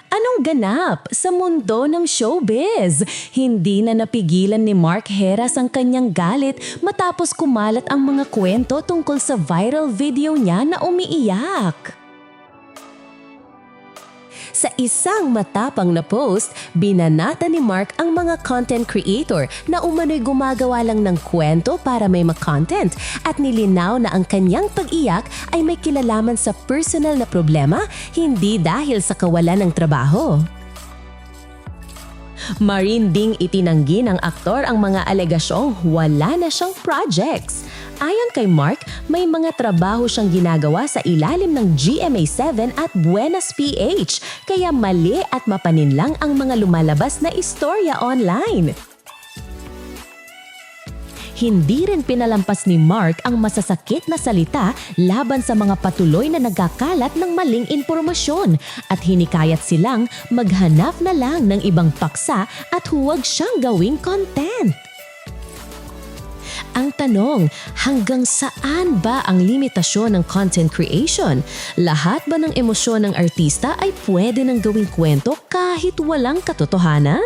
Anong ganap sa mundo ng showbiz? Hindi na napigilan ni Mark Heras ang kanyang galit matapos kumalat ang mga kwento tungkol sa viral video niya na umiiyak. Sa isang matapang na post, binanata ni Mark ang mga content creator na umano'y gumagawa lang ng kwento para may ma-content at nilinaw na ang kanyang pag-iyak ay may kilalaman sa personal na problema, hindi dahil sa kawalan ng trabaho. Marinding itinanggi ng aktor ang mga alegasyong wala na siyang projects. Ayon kay Mark, may mga trabaho siyang ginagawa sa ilalim ng GMA7 at Buenas PH, kaya mali at mapaninlang ang mga lumalabas na istorya online. Hindi rin pinalampas ni Mark ang masasakit na salita laban sa mga patuloy na nagkakalat ng maling impormasyon at hinikayat silang maghanap na lang ng ibang paksa at huwag siyang gawing content. Ang tanong, hanggang saan ba ang limitasyon ng content creation? Lahat ba ng emosyon ng artista ay pwede nang gawing kwento kahit walang katotohanan?